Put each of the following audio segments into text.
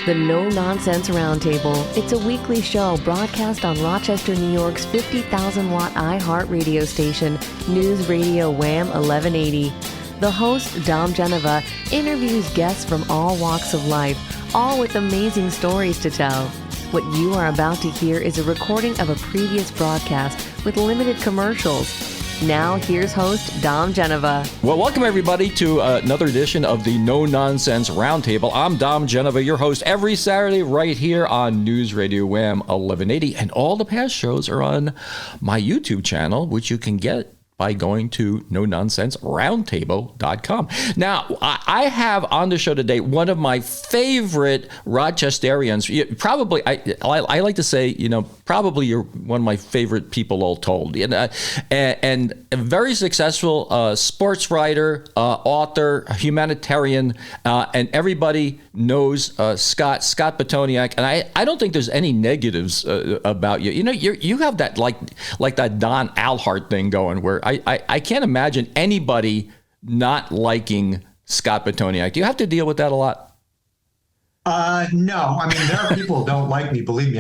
The No Nonsense Roundtable. It's a weekly show broadcast on Rochester, New York's 50,000-watt iHeart radio station, News Radio Wham 1180. The host, Dom Geneva, interviews guests from all walks of life, all with amazing stories to tell. What you are about to hear is a recording of a previous broadcast with limited commercials. Now, here's host Dom Geneva. Well, welcome everybody to another edition of the No Nonsense Roundtable. I'm Dom Geneva, your host every Saturday right here on News Radio Wham 1180. And all the past shows are on my YouTube channel, which you can get by going to nononsenseroundtable.com. Now, I have on the show today one of my favorite Rochesterians. Probably, I like to say, probably you're one of my favorite people all told. And a very successful sports writer, author, humanitarian, and everybody knows Scott Pitoniak. And I don't think there's any negatives about you. You have that like that Don Alhart thing going where I can't imagine anybody not liking Scott Pitoniak. Do you have to deal with that a lot? No. I mean, there are people who don't like me, believe me.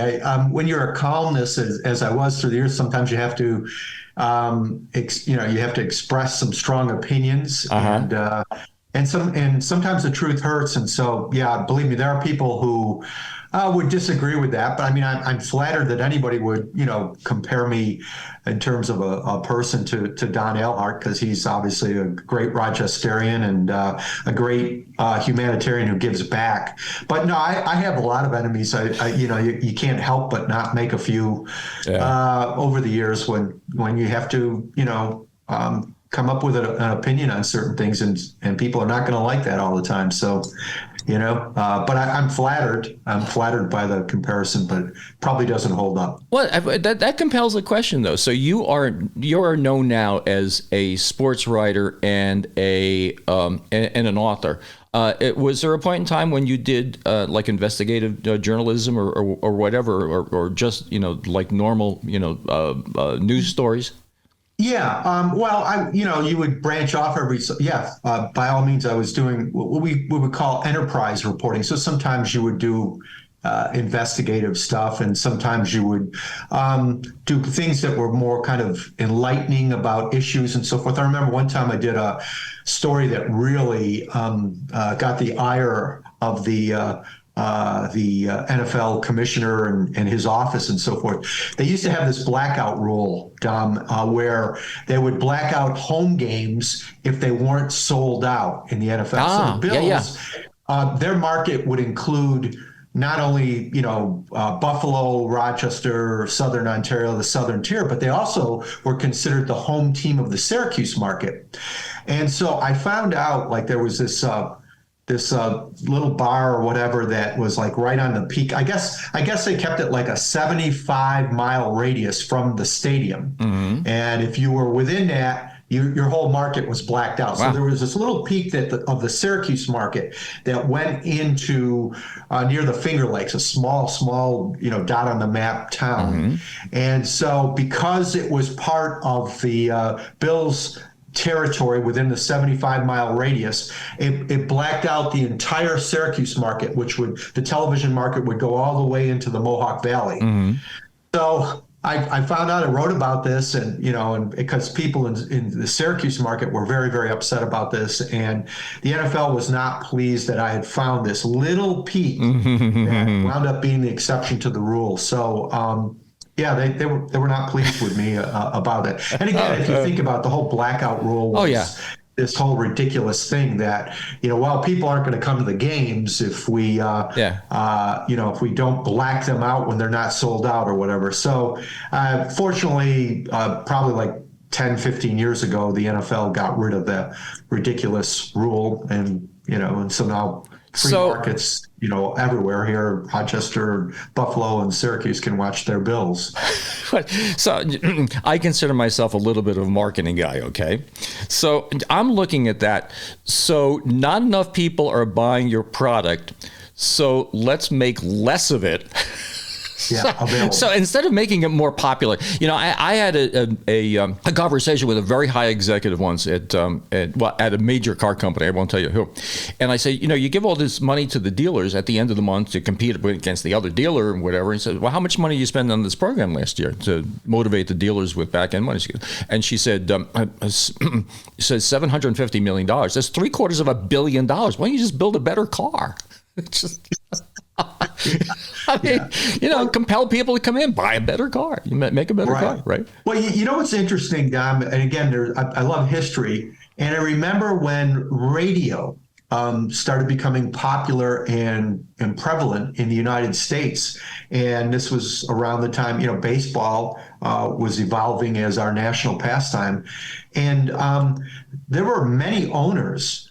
When you're a columnist, as I was through the years, sometimes you have to, you have to express some strong opinions, and sometimes the truth hurts. And so, yeah, believe me, there are people who would disagree with that. But I mean, I'm flattered that anybody would, compare me in terms of a person to Don Alhart, because he's obviously a great Rochesterian and a great humanitarian who gives back. But no, I have a lot of enemies. You can't help but not make a few over the years when you have to, come up with an opinion on certain things, and people are not going to like that all the time. So, but I'm flattered. I'm flattered by the comparison, but probably doesn't hold up. Well, that compels a question, though. So you are known now as a sports writer and and an author. Was there a point in time when you did like investigative journalism or whatever, or just like normal news stories? Yeah. Well, you would branch off by all means, I was doing what we would call enterprise reporting. So sometimes you would do investigative stuff, and sometimes you would do things that were more kind of enlightening about issues and so forth. I remember one time I did a story that really got the ire of the NFL commissioner and his office and so forth. They used to have this blackout rule, Dom, where they would black out home games if they weren't sold out in the NFL. So the Bills, their market would include not only, Buffalo, Rochester, Southern Ontario, the Southern Tier, but they also were considered the home team of the Syracuse market. And so I found out like there was this little bar or whatever that was like right on the peak. I guess they kept it like a 75-mile radius from the stadium. Mm-hmm. And if you were within that, your whole market was blacked out. Wow. So there was this little peak of the Syracuse market that went into near the Finger Lakes, a small, dot on the map town. Mm-hmm. And so because it was part of the Bills territory within the 75-mile radius, it blacked out the entire Syracuse market, the television market would go all the way into the Mohawk Valley. Mm-hmm. So I found out, I wrote about this, and because people in the Syracuse market were very, very upset about this, and the NFL was not pleased that I had found this little peak that wound up being the exception to the rule. So, they were not pleased with me about it. And again, if you think about the whole blackout rule, this whole ridiculous thing that while people aren't going to come to the games if we if we don't black them out when they're not sold out or whatever. So fortunately, probably like 10, 15 years ago, the NFL got rid of that ridiculous rule, and so now free markets, everywhere here, Rochester, Buffalo, and Syracuse can watch their Bills. So I consider myself a little bit of a marketing guy, okay? So I'm looking at that. So not enough people are buying your product, so let's make less of it available. So instead of making it more popular, I had a conversation with a very high executive once at a major car company. I won't tell you who. And I say, you give all this money to the dealers at the end of the month to compete against the other dealer and whatever. And he said, well, how much money did you spend on this program last year to motivate the dealers with back end money? And she said, $750 million. That's $750 million. Why don't you just build a better car? It's just. Compel people to come in, buy a better car, you make a better car, right? Well, what's interesting, Dom, and again, I love history, and I remember when radio started becoming popular and prevalent in the United States, and this was around the time, baseball was evolving as our national pastime, and there were many owners,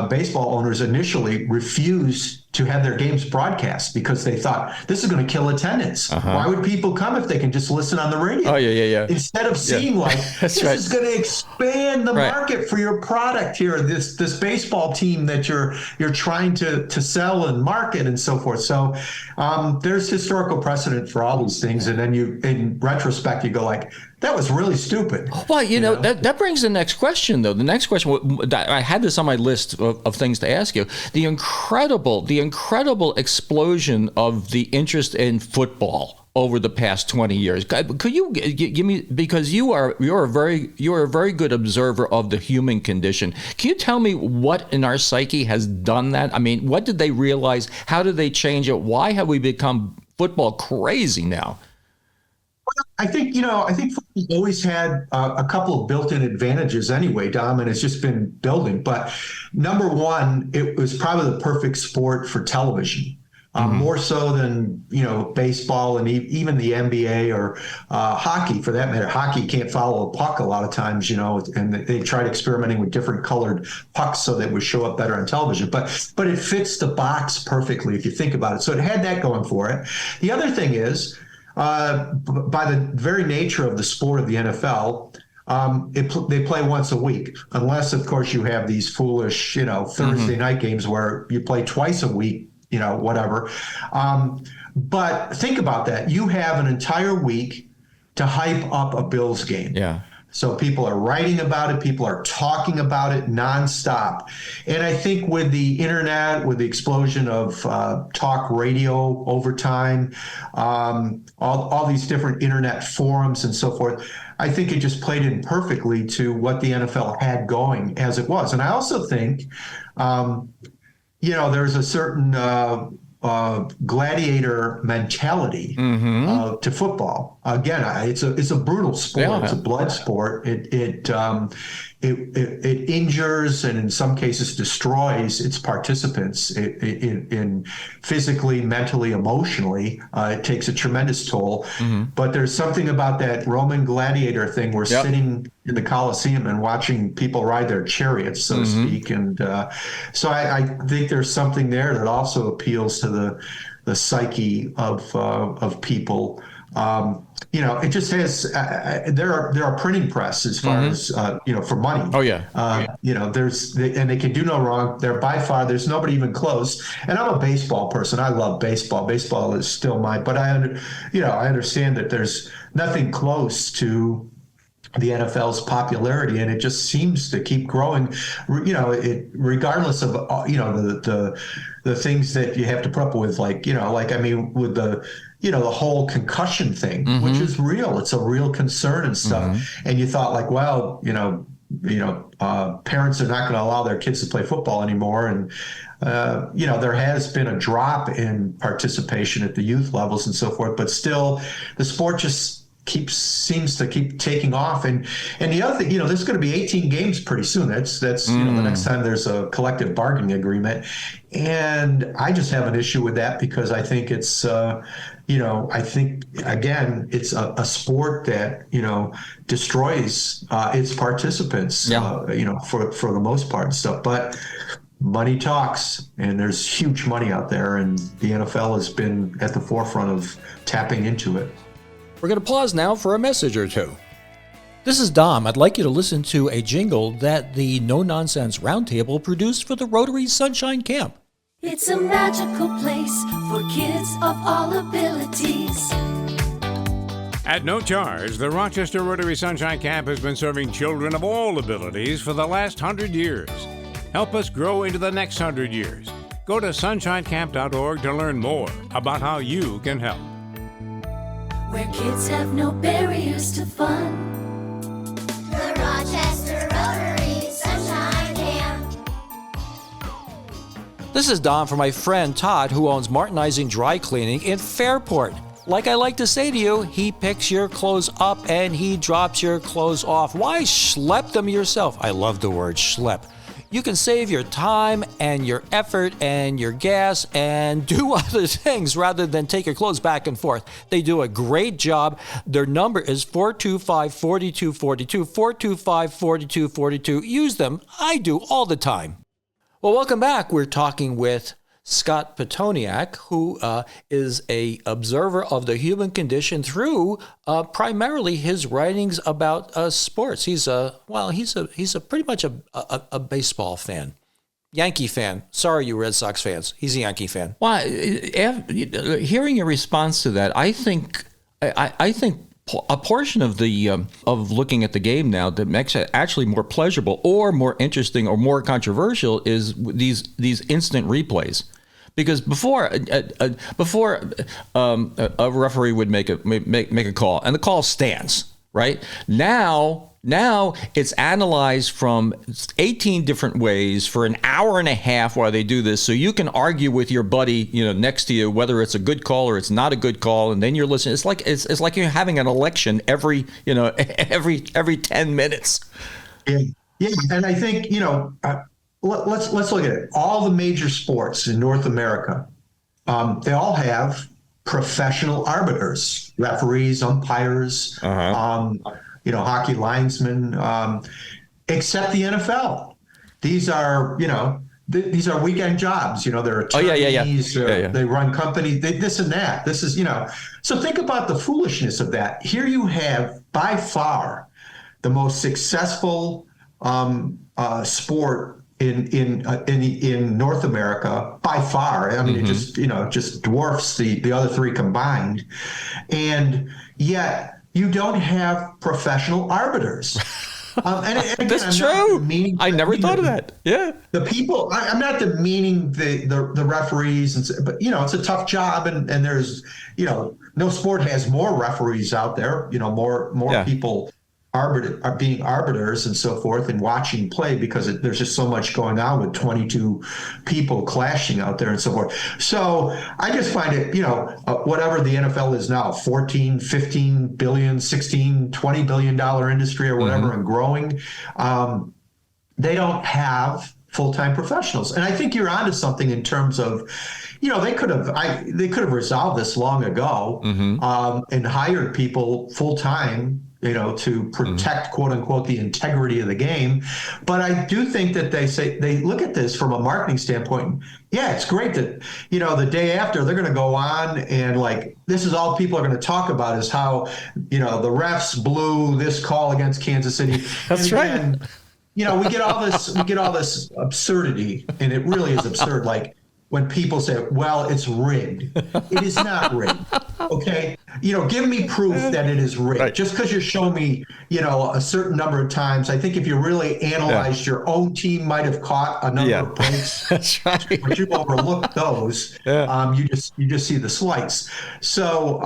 baseball owners initially refused to have their games broadcast because they thought this is going to kill attendance. Why would people come if they can just listen on the radio? Oh, yeah. Instead of seeing this is going to expand the market for your product here, this baseball team that you're trying to sell and market and so forth. So there's historical precedent for all these things. And then in retrospect, you go like, that was really stupid. Well, that brings the next question, though. The next question, I had this on my list of things to ask you. The incredible explosion of the interest in football over the past 20 years. Could you give me, because you're a very good observer of the human condition. Can you tell me what in our psyche has done that? I mean, what did they realize? How did they change it? Why have we become football crazy now? I think football always had a couple of built-in advantages anyway, Dom, and it's just been building. But number one, it was probably the perfect sport for television, more so than, baseball and even the NBA or hockey for that matter. Hockey can't follow a puck a lot of times, and they tried experimenting with different colored pucks so that it would show up better on television. But it fits the box perfectly if you think about it. So it had that going for it. The other thing is, by the very nature of the sport of the NFL, they play once a week, unless, of course, you have these foolish, Thursday night games where you play twice a week, whatever. But think about that. You have an entire week to hype up a Bills game. Yeah. So people are writing about it. People are talking about it nonstop. And I think with the internet, with the explosion of talk radio over time, all these different internet forums and so forth, I think it just played in perfectly to what the NFL had going as it was. And I also think, there's a certain gladiator mentality to football. Again, it's a brutal sport. Yeah. It's a blood sport. It injures and in some cases destroys its participants in physically, mentally, emotionally. It takes a tremendous toll. But there's something about that Roman gladiator thing. We're sitting in the Colosseum and watching people ride their chariots, so to speak. And so I think there's something there that also appeals to the psyche of people. It just has. There are printing press as far as for money. Oh yeah. And they can do no wrong. They're by far. There's nobody even close. And I'm a baseball person. I love baseball. Baseball is still but I understand that there's nothing close to the NFL's popularity, and it just seems to keep growing. Regardless of the things that you have to put up with, with the whole concussion thing, which is real. It's a real concern and stuff. And you thought parents are not going to allow their kids to play football anymore. And, there has been a drop in participation at the youth levels and so forth, but still the sport just seems to keep taking off. And the other thing, there's going to be 18 games pretty soon. That's the next time there's a collective bargaining agreement. And I just have an issue with that because I think it's, I think, again, it's a sport that, destroys its participants, for the most part and stuff. But money talks, and there's huge money out there, and the NFL has been at the forefront of tapping into it. We're going to pause now for a message or two. This is Dom. I'd like you to listen to a jingle that the No Nonsense Roundtable produced for the Rotary Sunshine Camp. It's a magical place for kids of all abilities. At no charge, the Rochester Rotary Sunshine Camp has been serving children of all abilities for the last 100 years. Help us grow into the next 100 years. Go to sunshinecamp.org to learn more about how you can help. Where kids have no barriers to fun. The Rochester Rotary Sunshine Camp. This is Don for my friend Todd, who owns Martinizing Dry Cleaning in Fairport. Like I like to say to you, he picks your clothes up and he drops your clothes off. Why schlep them yourself? I love the word schlep. You can save your time and your effort and your gas and do other things rather than take your clothes back and forth. They do a great job. Their number is 425-4242, 425-4242. Use them. I do all the time. Well, welcome back. We're talking with Scott Pitoniak, who is a observer of the human condition through primarily his writings about sports. He's pretty much a baseball fan, Yankee fan. Sorry, you Red Sox fans. He's a Yankee fan. Well, hearing your response to that, I think a portion of the of looking at the game now that makes it actually more pleasurable or more interesting or more controversial is these instant replays. Because before a referee would make a call and the call stands, right? Now it's analyzed from 18 different ways for an hour and a half while they do this, so you can argue with your buddy, next to you whether it's a good call or it's not a good call, and then you're listening. It's like you're having an election every 10 minutes. Yeah, and I think let's look at it. All the major sports in North America, they all have professional arbiters, referees, umpires, hockey linesmen, except the NFL. These are, these are weekend jobs. They're attorneys. They run companies. This and that. This is, So think about the foolishness of that. Here you have by far the most successful sport in North America by far. I mean, it just dwarfs the other three combined, and yet you don't have professional arbiters. And again, that's true. I never thought of that. Yeah, the people. I'm not demeaning the referees, but it's a tough job, and there's no sport has more referees out there. More people are being arbiters and so forth and watching play because there's just so much going on with 22 people clashing out there and so forth. So I just find it, whatever the NFL is now, 14, 15 billion, 16, $20 billion industry or whatever, and growing, they don't have full-time professionals. And I think you're onto something in terms of, they could have resolved this long ago and hired people full-time to protect, quote unquote, the integrity of the game. But I do think that they look at this from a marketing standpoint. Yeah, it's great that, the day after they're going to go on and this is all people are going to talk about is how, the refs blew this call against Kansas City. That's right. We get all this absurdity, and it really is absurd. Like when people say, well, it's rigged. It is not rigged. Okay. Give me proof that it is rigged. Right. Just because you show me, a certain number of times. I think if you really analyzed, your own team might have caught a number of breaks. That's right. But you overlooked those. Yeah. You just see the slights. So,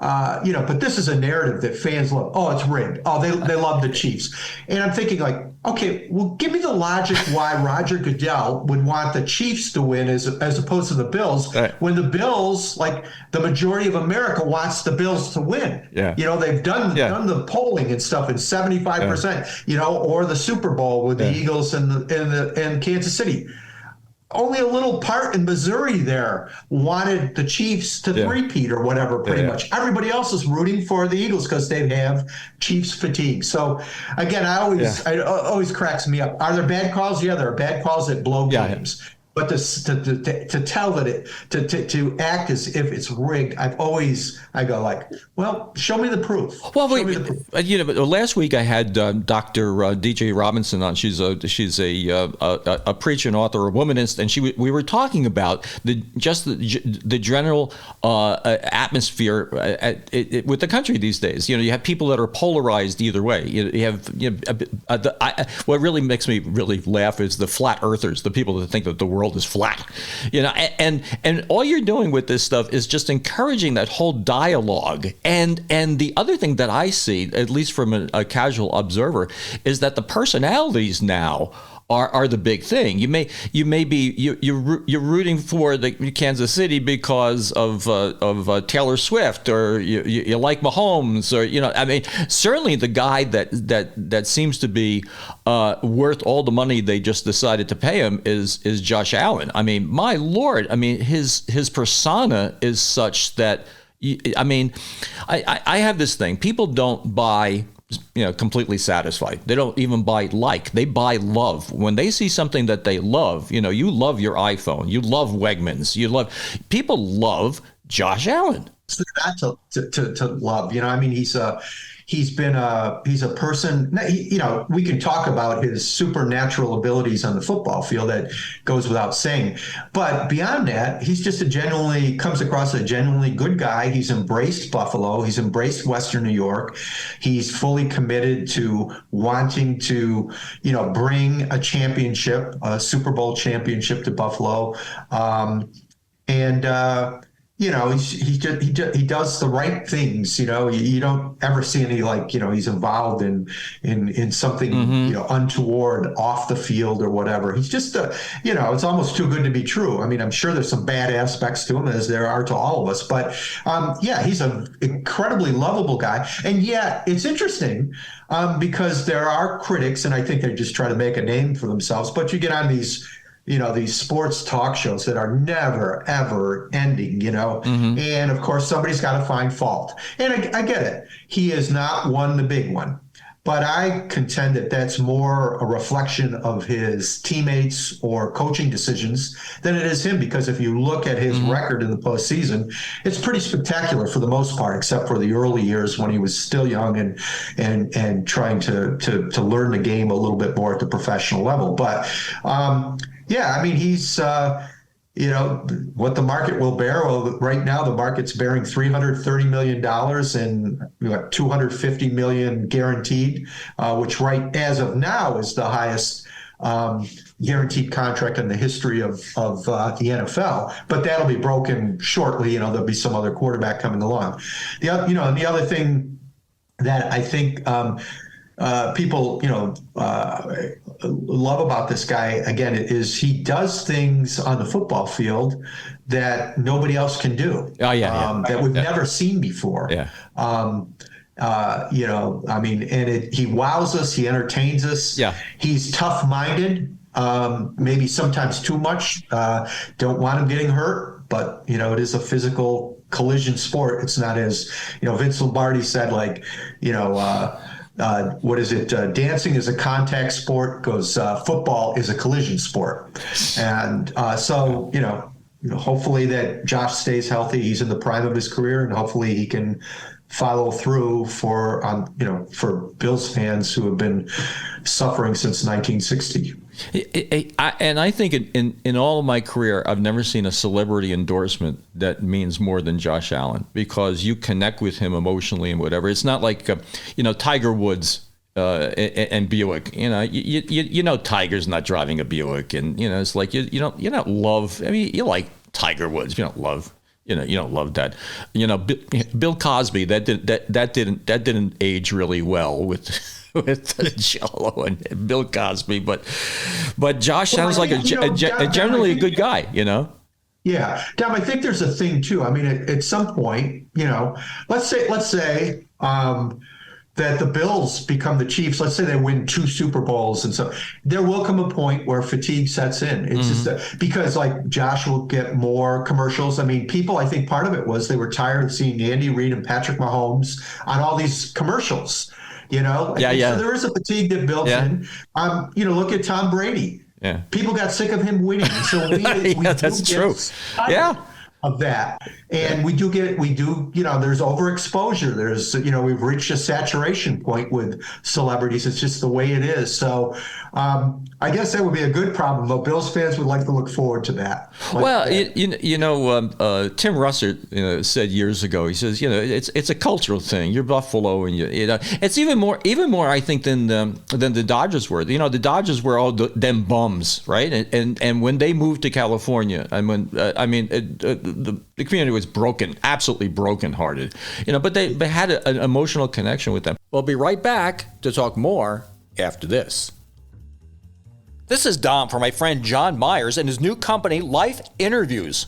but this is a narrative that fans love. Oh, it's rigged. Oh, they love the Chiefs. And I'm thinking okay, well, give me the logic why Roger Goodell would want the Chiefs to win as opposed to the Bills, when the Bills, the majority of America wants the Bills to win. Yeah. They've done the polling and stuff, and 75%, or the Super Bowl with the Eagles and Kansas City. Only a little part in Missouri there wanted the Chiefs to three-peat or whatever, pretty much. Everybody else is rooting for the Eagles because they have Chiefs fatigue. So, again, it always cracks me up. Are there bad calls? Yeah, there are bad calls that blow games. But to tell that to act as if it's rigged, I go like, well, show me the proof. Well, but last week I had Dr. DJ Robinson on. She's a preacher and author, a womanist, and we were talking about the general atmosphere with the country these days. You have people that are polarized either way. You have what really makes me really laugh is the flat earthers, the people that think that the world is flat, and all you're doing with this stuff is just encouraging that whole dialogue. And the other thing that I see, at least from a casual observer, is that the personalities now are the big thing. You may be you're rooting for the Kansas City because of Taylor Swift, or you like Mahomes, or I mean, certainly the guy that seems to be worth all the money they just decided to pay him is Josh Allen. I mean, my Lord, I mean his persona is such that. I mean, I have this thing. People don't buy, completely satisfied. They don't even buy they buy love. When they see something that they love, you love your iPhone, you love Wegmans, people love Josh Allen. Not to love, I mean, he's a person, we can talk about his supernatural abilities on the football field. That goes without saying. But beyond that, he's just comes across a genuinely good guy. He's embraced Buffalo. He's embraced Western New York. He's fully committed to wanting to, bring a championship, a Super Bowl championship to Buffalo. He does the right things. You don't ever see any he's involved in something untoward off the field or whatever. He's just it's almost too good to be true. I mean, I'm sure there's some bad aspects to him, as there are to all of us. But he's an incredibly lovable guy, and yet it's interesting because there are critics, and I think they just try to make a name for themselves. But you get on these sports talk shows that are never, ever ending, and of course somebody's got to find fault. And I get it. He has not won the big one, but I contend that that's more a reflection of his teammates or coaching decisions than it is him, because if you look at his record in the postseason, it's pretty spectacular for the most part, except for the early years when he was still young and trying to learn the game a little bit more at the professional level. But I mean, he's, what the market will bear. Well, right now the market's bearing $330 million and $250 million guaranteed, which as of now is the highest guaranteed contract in the history of the NFL. But that'll be broken shortly. There'll be some other quarterback coming along. The other thing that I think people, love about this guy, again, is he does things on the football field that nobody else can do. That we've never seen before. Yeah. I mean, and he wows us, he entertains us. Yeah. He's tough-minded, maybe sometimes too much. Don't want him getting hurt, but, it is a physical collision sport. It's not as, Vince Lombardi said, what is it? Dancing is a contact sport, goes football is a collision sport. And so, hopefully that Josh stays healthy. He's in the prime of his career, and hopefully he can follow through for Bills fans who have been suffering since 1960. And I think in all of my career, I've never seen a celebrity endorsement that means more than Josh Allen, because you connect with him emotionally and whatever. It's not like, Tiger Woods and Buick. Tiger's not driving a Buick, and it's like you don't love. I mean, you like Tiger Woods, you don't love. You don't love that. Bill Cosby, that didn't age really well with Jello and Bill Cosby, but Josh sounds like generally a good guy, Yeah, Dom, I think there's a thing too. I mean, at some point, let's say that the Bills become the Chiefs. Let's say they win 2 Super Bowls, and so there will come a point where fatigue sets in. It's just because Josh will get more commercials. I mean, I think part of it was they were tired of seeing Andy Reid and Patrick Mahomes on all these commercials. So there is a fatigue that builds in. Look at Tom Brady. People got sick of him winning. So we that's true. Yeah. Of that. And we do, there's overexposure. There's, we've reached a saturation point with celebrities. It's just the way it is. So I guess that would be a good problem, though. Bills fans would like to look forward to that. Tim Russert said years ago, he says, it's a cultural thing. You're Buffalo, and it's even more, I think, than the Dodgers were. The Dodgers were all them bums, right? And when they moved to California, the community was broken, absolutely brokenhearted, but they had an emotional connection with them. We'll be right back to talk more after this. This is Dom for my friend John Myers and his new company, Life Interviews.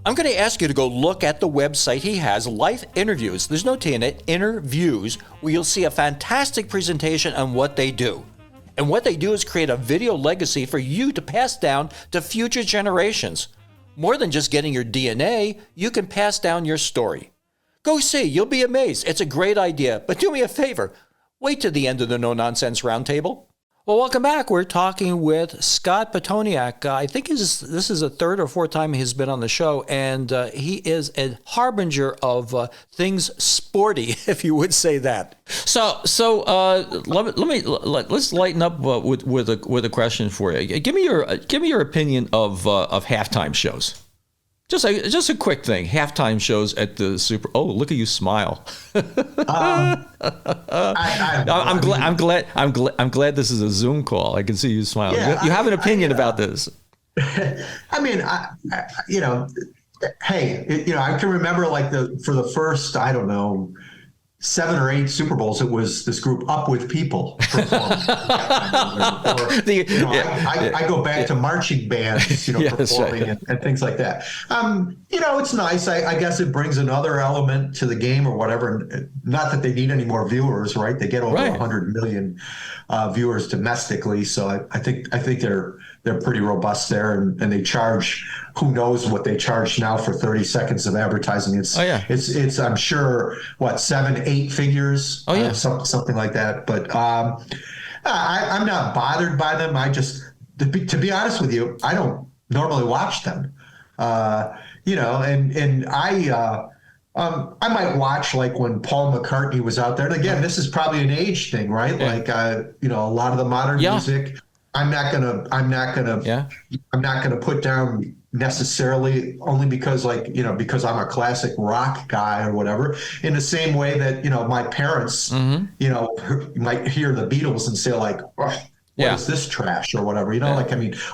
I'm going to ask you to go look at the website he has, Life Interviews. There's no T in it, Interviews, where you'll see a fantastic presentation on what they do. And what they do is create a video legacy for you to pass down to future generations. More than just getting your DNA, you can pass down your story. Go see, you'll be amazed. It's a great idea, but do me a favor. Wait till the end of the No Nonsense Roundtable. Well, welcome back. We're talking with Scott Pitoniak. I think this is the third or fourth time he's been on the show, and he is a harbinger of things sporty, if you would say that. Let's lighten up with a question for you. Give me your opinion of halftime shows. Just a quick thing. Halftime shows at the Super. Oh, look at you smile. I'm glad this is a Zoom call. I can see you smiling. Yeah, you have an opinion about this. I can remember for the first, 7 or 8 Super Bowls, it was this group Up With People performing. I go back to marching bands, performing and things like that. It's nice. I guess it brings another element to the game or whatever. Not that they need any more viewers, right? They get over 100 million viewers domestically, so I think they're pretty robust there, and they charge, who knows what they charge now for 30 seconds of advertising. It's I'm sure 7-8 figures, something like that. But I'm not bothered by them. I just, to be honest with you, I don't normally watch them. I might watch when Paul McCartney was out there. And again, this is probably an age thing, right? A lot of the modern music. I'm not gonna put down necessarily, only because because I'm a classic rock guy or whatever. In the same way that my parents, might hear the Beatles and say what is this trash or whatever?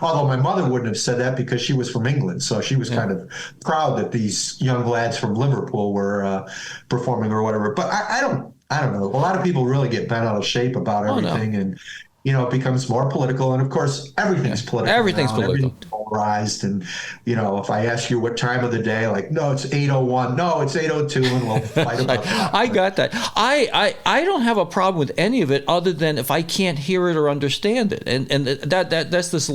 Although my mother wouldn't have said that because she was from England, so she was kind of proud that these young lads from Liverpool were performing or whatever. But I don't know. A lot of people really get bent out of shape about everything, and it becomes more political. And of course, everything's political. Everything's political. Everything's polarized. And, if I ask you what time of the day, no, it's 8:01. No, it's 8:02. And we'll fight about that. I got that. I don't have a problem with any of it other than if I can't hear it or understand it. And that's this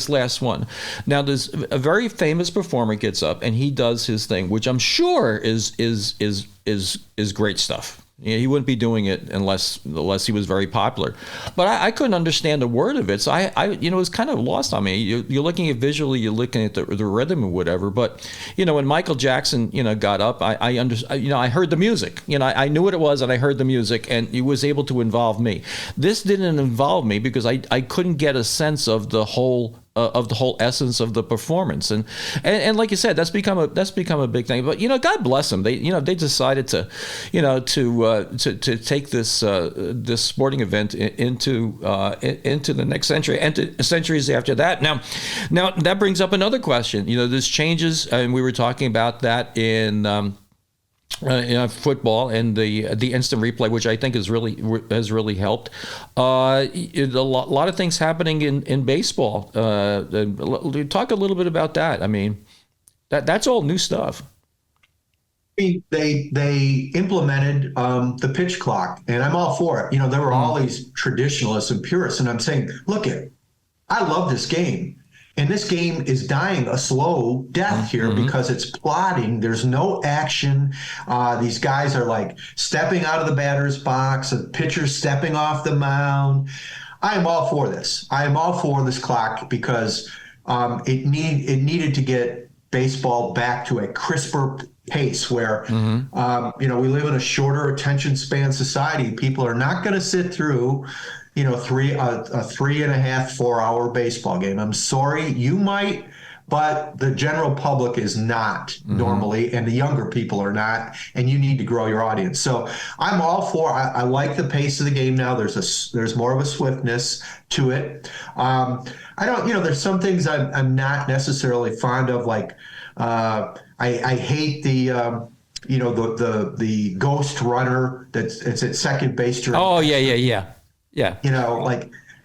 last one. Now, there's a very famous performer gets up and he does his thing, which I'm sure is great stuff. He wouldn't be doing it unless he was very popular. But I couldn't understand a word of it. So it was kind of lost on me. You're looking at visually, you're looking at the rhythm or whatever. But, when Michael Jackson, got up, I heard the music. I knew what it was and I heard the music, and it was able to involve me. This didn't involve me because I couldn't get a sense of the whole essence of the performance, and like you said, that's become a big thing. But God bless them. They decided to take this sporting event into the next century and centuries after that. Now that brings up another question. There's changes, and we were talking about that in football and the instant replay, which I think has really helped. A lot of things happening in baseball. Talk a little bit about that. That's all new stuff. They implemented the pitch clock, and I'm all for it. There were all these traditionalists and purists, and I'm saying, look I love this game. And this game is dying a slow death here because it's plodding. There's no action. These guys are stepping out of the batter's box, a pitcher stepping off the mound. I am all for this. I am all for this clock because it needed to get baseball back to a crisper pace where we live in a shorter attention span society. People are not going to sit through a 3.5, 4 hour baseball game. I'm sorry, you might, but the general public is not normally, and the younger people are not, and you need to grow your audience. So I'm all for, I like the pace of the game now. There's more of a swiftness to it. There's some things I'm not necessarily fond of, like I hate the ghost runner it's at second base during. Oh, yeah.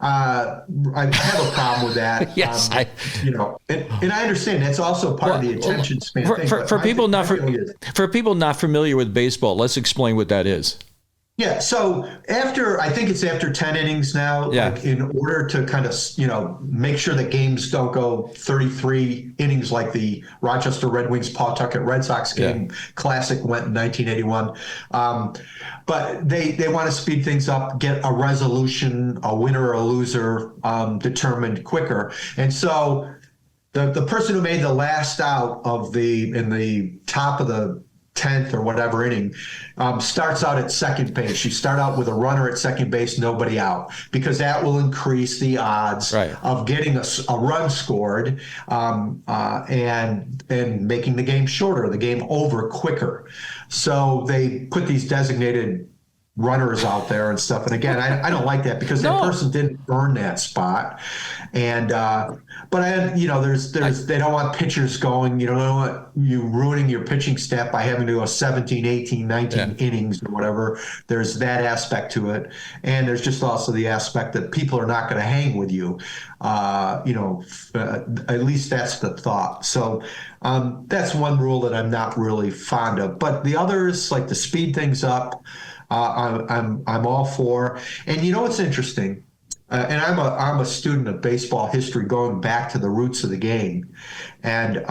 I have a problem with that. Yes, and I understand that's also part of the attention span thing. For people not familiar with baseball, let's explain what that is. Yeah, so I think it's after 10 innings now, like in order to kind of, make sure that games don't go 33 innings like the Rochester Red Wings Pawtucket Red Sox game classic went in 1981. But they want to speed things up, get a resolution, a winner or a loser determined quicker. And so the person who made the last out in the top of the 10th or whatever inning starts out at second base. You start out with a runner at second base, nobody out, because that will increase the odds of getting a run scored and making the game shorter, the game over quicker. So they put these designated runners out there and stuff. And again, I don't like that because that person didn't earn that spot. And they don't want pitchers going, they don't want you ruining your pitching staff by having to go 17, 18, 19 innings or whatever. There's that aspect to it. And there's just also the aspect that people are not going to hang with you. At least that's the thought. So that's one rule that I'm not really fond of. But the others, like to speed things up, I'm all for. And you know what's interesting? And I'm a student of baseball history, going back to the roots of the game, and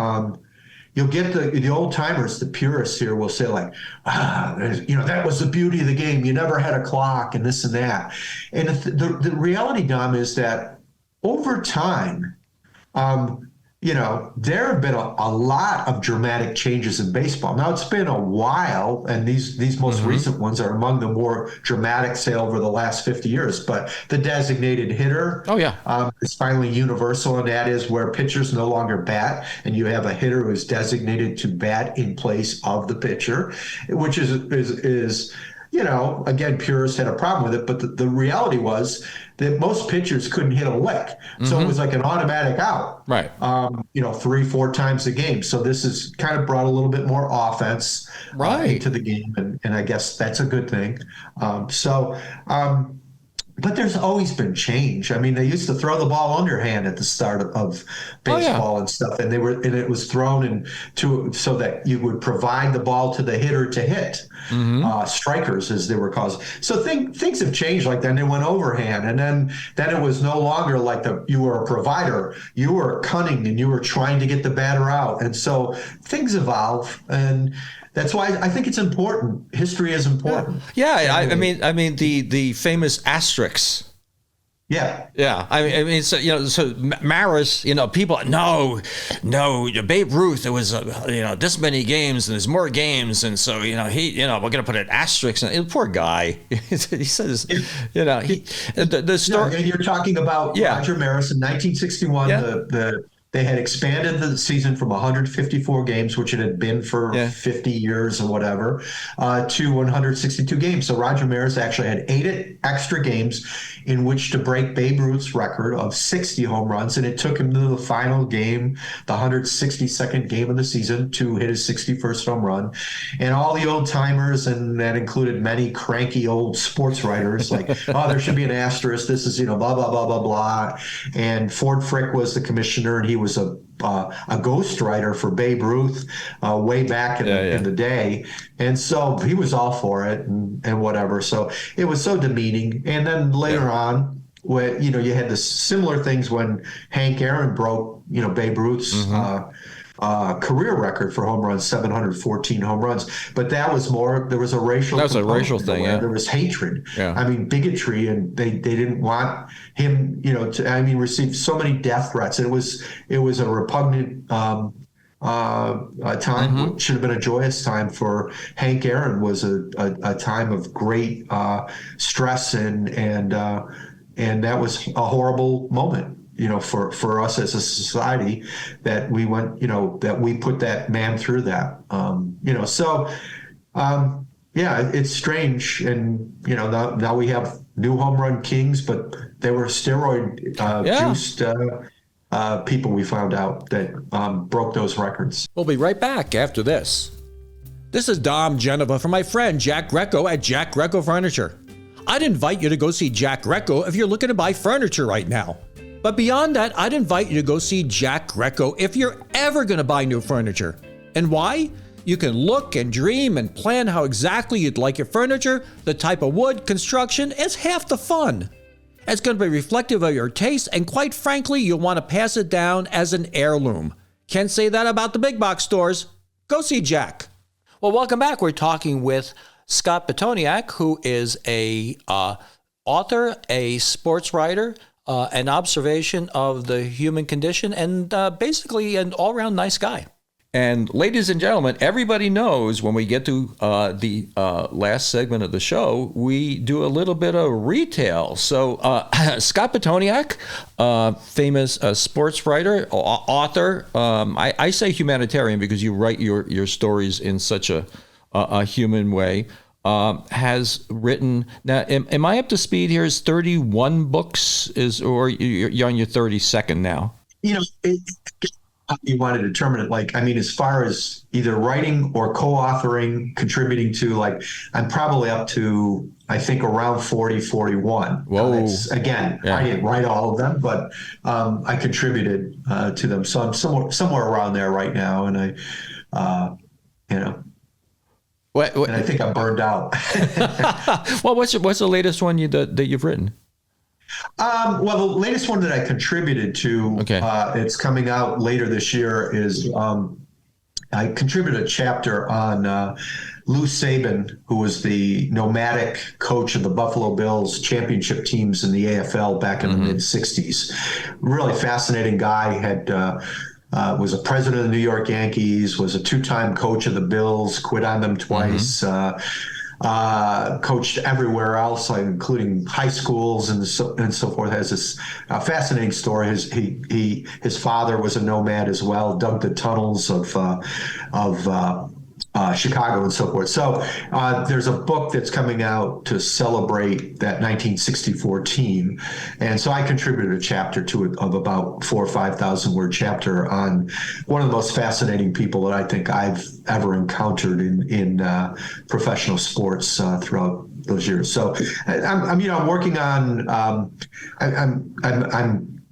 you'll get the old timers, the purists here will say like, that was the beauty of the game. You never had a clock and this and that. And the reality, Dom, is that over time, there have been a lot of dramatic changes in baseball. Now, it's been a while, and these most recent ones are among the more dramatic, say, over the last 50 years. But the designated hitter is finally universal, and that is where pitchers no longer bat, and you have a hitter who is designated to bat in place of the pitcher, which is again, purists had a problem with it, but the reality was that most pitchers couldn't hit a lick. So it was like an automatic out, 3-4 times a game. So this has kind of brought a little bit more offense into the game. And I guess that's a good thing. But there's always been change. I mean, they used to throw the ball underhand at the start of baseball and stuff, and it was thrown so that you would provide the ball to the hitter to hit, strikers as they were called. So things have changed like that. And they went overhand, and then it was no longer like you were a provider. You were cunning, and you were trying to get the batter out. And so things evolve, and that's why I think it's important. History is important. I mean the famous asterisks. Yeah. I mean, so Maris, people, no, Babe Ruth, it was, this many games and there's more games. And so, we're going to put an asterisk. And poor guy. He says, the story. And you're talking about Roger Maris in 1961, they had expanded the season from 154 games, which it had been for 50 years or whatever, to 162 games. So Roger Maris actually had 8 extra games in which to break Babe Ruth's record of 60 home runs. And it took him to the final game, the 162nd game of the season, to hit his 61st home run. And all the old timers, and that included many cranky old sports writers, like, there should be an asterisk. This is, blah, blah, blah, blah, blah. And Ford Frick was the commissioner, and he was a ghostwriter for Babe Ruth way back in the day. And so he was all for it and whatever. So it was so demeaning. And then later on, when, you had the similar things when Hank Aaron broke, Babe Ruth's career record for home runs, 714 home runs. But that was more, there was a racial That's a component racial thing, yeah. There was hatred. Yeah. I mean, bigotry, and they didn't want him, to receive so many death threats. And it was a repugnant time. It should have been a joyous time for Hank Aaron. Was a time of great stress, and that was a horrible moment, for us as a society, that we went, that we put that man through that, it's strange. And, now we have new home run kings, but they were steroid juiced people, we found out, that broke those records. We'll be right back after this. This is Dom Genova from my friend Jack Greco at Jack Greco Furniture. I'd invite you to go see Jack Greco if you're looking to buy furniture right now. But beyond that, I'd invite you to go see Jack Greco if you're ever going to buy new furniture. And why? You can look and dream and plan how exactly you'd like your furniture. The type of wood, construction is half the fun. It's going to be reflective of your taste, and quite frankly, you'll want to pass it down as an heirloom. Can't say that about the big box stores. Go see Jack. Well, welcome back. We're talking with Scott Pitoniak, who is a author, a sports writer, an observation of the human condition, and basically an all-around nice guy. And ladies and gentlemen, everybody knows when we get to the last segment of the show, we do a little bit of retail. So Scott Pitoniak, famous sports writer, author. I say humanitarian because you write your stories in such a human way. Has written, now, am I up to speed here? Is 31 books, or you're on your 32nd now? You want to determine it, as far as either writing or co-authoring, contributing to, I'm probably up to, I think, around 40, 41. Whoa. Again, yeah. I didn't write all of them, but I contributed to them. So I'm somewhere around there right now. And What? And I think I'm burned out. Well, what's the latest one that you've written? Well, the latest one that I contributed to, it's coming out later this year, is I contributed a chapter on Lou Saban, who was the nomadic coach of the Buffalo Bills championship teams in the AFL back in the mid-'60s. Really fascinating guy. Was a president of the New York Yankees, was a two-time coach of the Bills, quit on them twice, coached everywhere else, including high schools and so forth. Has this fascinating story. His father was a nomad as well, dug the tunnels of Chicago and so forth. So there's a book that's coming out to celebrate that 1964 team. And so I contributed a chapter to it of about 4,000 or 5,000 word chapter on one of the most fascinating people that I think I've ever encountered in professional sports throughout those years. So I'm working on, I'm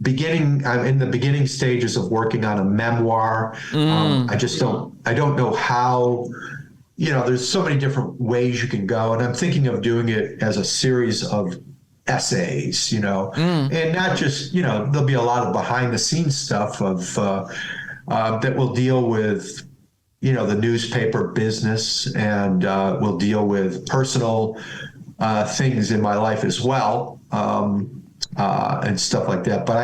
in the beginning stages of working on a memoir. I don't know how, there's so many different ways you can go. And I'm thinking of doing it as a series of essays, and not just, there'll be a lot of behind the scenes stuff that will deal with, the newspaper business, and will deal with personal things in my life as well. And stuff like that. But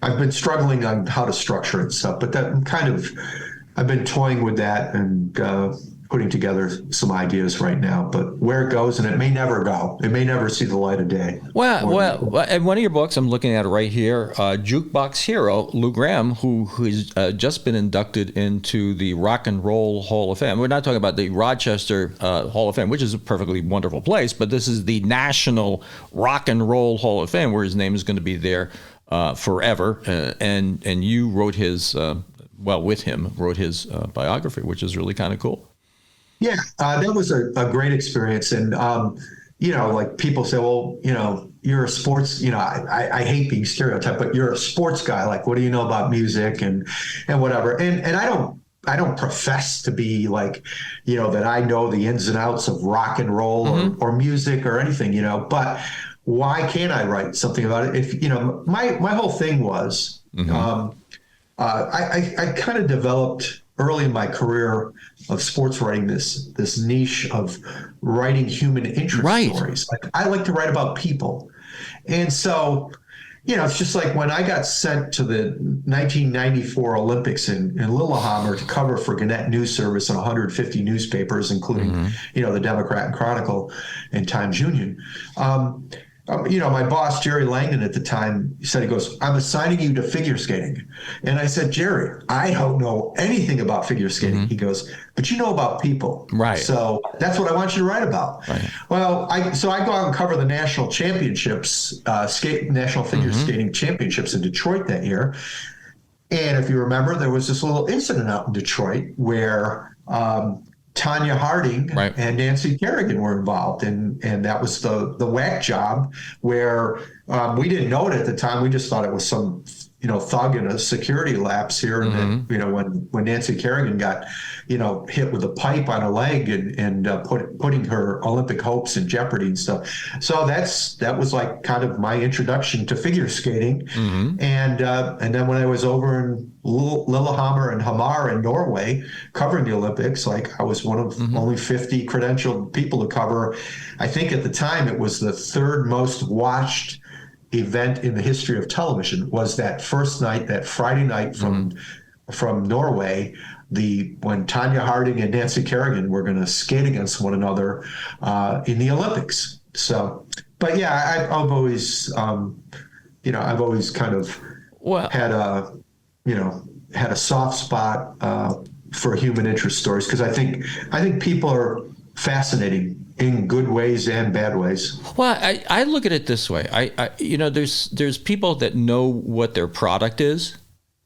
I've been struggling on how to structure it and stuff, but I've been toying with that and putting together some ideas right now, but where it goes, and it may never go. It may never see the light of day. Well, and one of your books, I'm looking at it right here, Jukebox Hero, Lou Gramm, who's just been inducted into the Rock and Roll Hall of Fame. We're not talking about the Rochester Hall of Fame, which is a perfectly wonderful place, but this is the National Rock and Roll Hall of Fame, where his name is going to be there forever. And you wrote his, with him, wrote his biography, which is really kind of cool. Yeah, that was a great experience. And, people say, well, you're a sports, I hate being stereotyped, but you're a sports guy. Like, what do you know about music and whatever? And I don't profess to be that I know the ins and outs of rock and roll or music or anything, but why can't I write something about it? If, my whole thing was, I kind of developed early in my career of sports writing this niche of writing human interest stories. Like, I like to write about people. And so, it's just like when I got sent to the 1994 Olympics in Lillehammer to cover for Gannett News Service and 150 newspapers, including, the Democrat and Chronicle and Times Union. My boss, Jerry Langdon, at the time said, he goes, "I'm assigning you to figure skating." And I said, "Jerry, I don't know anything about figure skating." He goes, "But you know about people. Right. So that's what I want you to write about." Right. Well, I go out and cover the national championships, national figure skating championships in Detroit that year. And if you remember, there was this little incident out in Detroit where Tanya Harding and Nancy Kerrigan were involved, and that was the whack job where we didn't know it at the time. We just thought it was some thug in a security lapse here, and then when Nancy Kerrigan got hit with a pipe on a leg and putting her Olympic hopes in jeopardy and stuff. So that was like kind of my introduction to figure skating, and then when I was over in Lillehammer and Hamar in Norway covering the Olympics, like I was one of only 50 credentialed people to cover. I think at the time it was the third most watched event in the history of television. Was that first night, that Friday night from Norway, when Tanya Harding and Nancy Kerrigan were going to skate against one another in the Olympics. So, but yeah, I've always kind of had a soft spot for human interest stories, because I think people are fascinating in good ways and bad ways. Well, I look at it this way. There's people that know what their product is,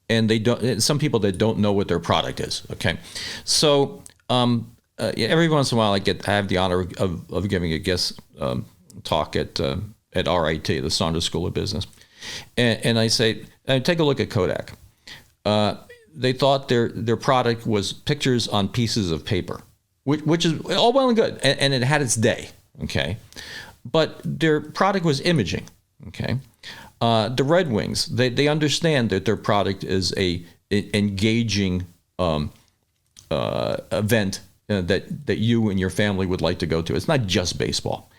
and they don't. Some people that don't know what their product is. Okay, so every once in a while I have the honor of giving a guest talk at RIT, the Saunders School of Business, and I say, take a look at Kodak. They thought their product was pictures on pieces of paper, which is all well and good, and it had its day, okay? But their product was imaging, okay? The Red Wings, they understand that their product is a engaging event that you and your family would like to go to. It's not just baseball.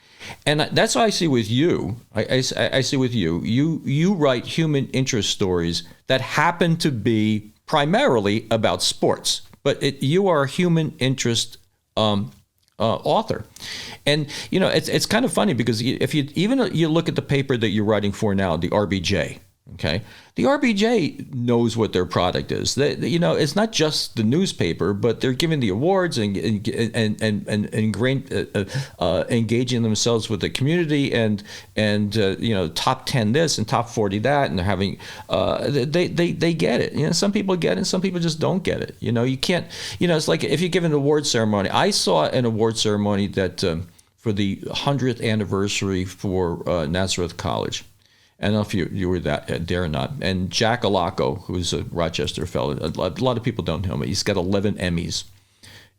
And that's what I see with you. I see with you. You write human interest stories that happen to be primarily about sports, but you are a human interest author. And it's kind of funny, because if you look at the paper that you're writing for now, the RBJ, okay, the RBJ knows what their product is. It's not just the newspaper, but they're giving the awards and engaging themselves with the community and top 10 this and top 40 that, and they're having they get it. Some people get it, and some people just don't get it. You can't. It's like if you give an award ceremony. I saw an award ceremony that for the 100th anniversary for Nazareth College. I don't know if you were there or not. And Jack Alaco, who's a Rochester fellow, a lot of people don't know him. He's got 11 Emmys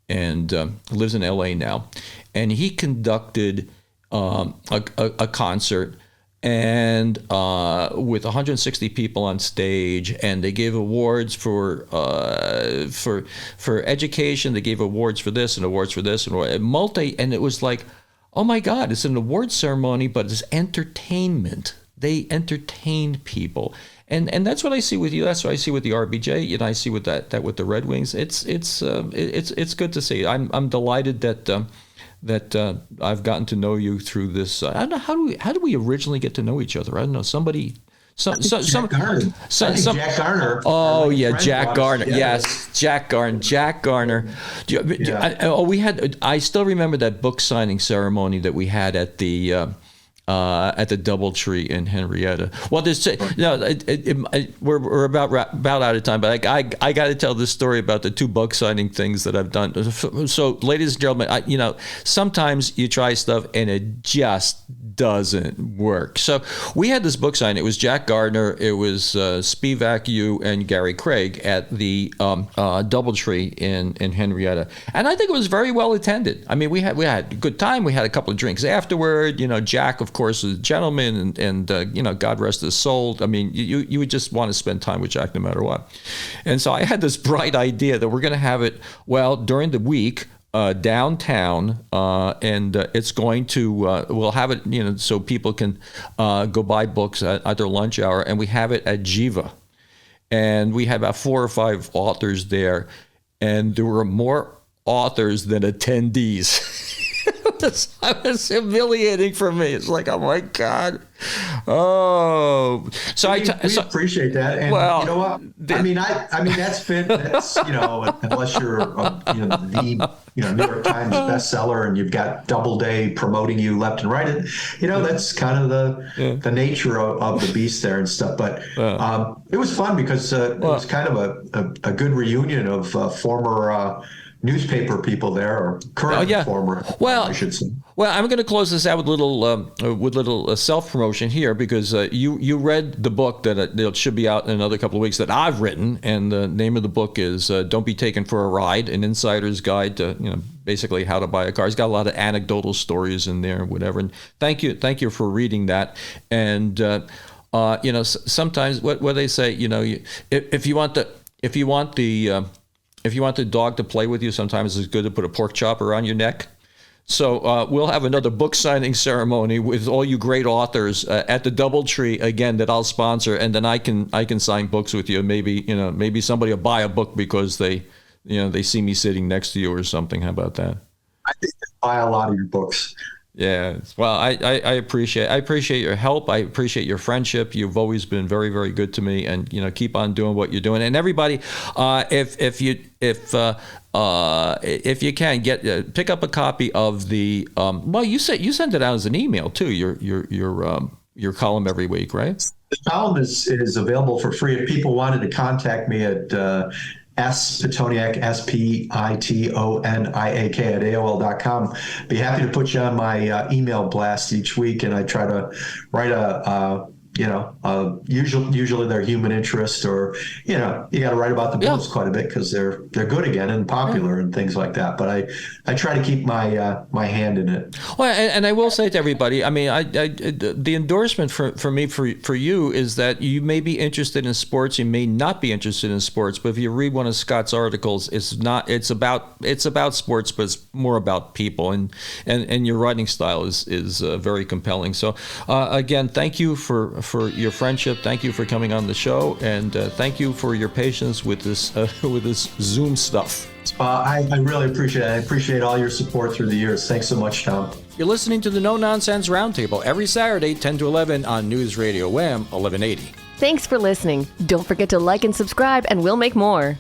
and lives in L.A. now. And he conducted a concert and with 160 people on stage, and they gave awards for education. They gave awards for this and awards for this and it was like, oh my God, it's an award ceremony, but it's entertainment. They entertain people, and that's what I see with you. That's what I see with the RBJ. I see with that with the Red Wings. It's good to see. I'm delighted that I've gotten to know you through this. I don't know how do we originally get to know each other? I don't know. Jack Garner. Oh yeah, Jack Garner. Yes, Jack Garner. Jack Garner. I still remember that book signing ceremony that we had at the DoubleTree in Henrietta. Well, we're about out of time, but I got to tell this story about the two book signing things that I've done. So, ladies and gentlemen, sometimes you try stuff and it just doesn't work. So we had this book sign. It was Jack Gardner, it was Spivak, you, and Gary Craig at the DoubleTree in Henrietta, and I think it was very well attended. I mean, we had a good time. We had a couple of drinks afterward. Jack, of course, a gentleman, and you know, God rest his soul. I mean, you would just want to spend time with Jack no matter what. And so I had this bright idea that we're going to have it, well, during the week, downtown, and it's going to, we'll have it, you know, so people can go buy books at their lunch hour, and we have it at Jiva. And we had about 4 or 5 authors there, and there were more authors than attendees. It was humiliating for me. It's like, oh my God. Oh, so we appreciate that. And well, you know what? I mean, that's you know, unless you're you know, the New York Times bestseller and you've got Doubleday promoting you left and right. You know, that's kind of the nature of the beast there and stuff. But it was fun because it was kind of a good reunion of former newspaper people there, or current former, I should say. Well, I'm going to close this out with little self-promotion here, because you read the book that it should be out in another couple of weeks that I've written, and the name of the book is "Don't Be Taken for a Ride: An Insider's Guide to, you know, basically how to buy a car." It's got a lot of anecdotal stories in there, whatever. And thank you for reading that. And you know, sometimes what they say, you know, if you want the dog to play with you, sometimes it's good to put a pork chop around your neck. So we'll have another book signing ceremony with all you great authors at the DoubleTree again that I'll sponsor, and then I can sign books with you. Maybe somebody will buy a book because they see me sitting next to you or something. How about that? I think they buy a lot of your books. Yeah. Well, I appreciate your help. I appreciate your friendship. You've always been very, very good to me, and you know, keep on doing what you're doing. And everybody, if you can pick up a copy of the well, you send it out as an email too. Your column every week, right? The column is available for free. If people wanted to contact me at S. Pitoniak, SPITONIAK at AOL.com. Be happy to put you on my email blast each week, and I try to write usually they're human interest, or you got to write about the Bills quite a bit because they're good again and popular and things like that. But I try to keep my hand in it. Well, and I will say to everybody, I mean, the endorsement for me for you is that you may be interested in sports, you may not be interested in sports, but if you read one of Scott's articles, it's about sports, but it's more about people, and your writing style is very compelling. So again, thank you for your friendship. Thank you for coming on the show, and thank you for your patience with this Zoom stuff. I really appreciate it. I appreciate all your support through the years. Thanks so much, Tom. You're listening to the No Nonsense Roundtable every Saturday, 10 to 11 on News Radio WHAM 1180. Thanks for listening. Don't forget to like and subscribe, and we'll make more.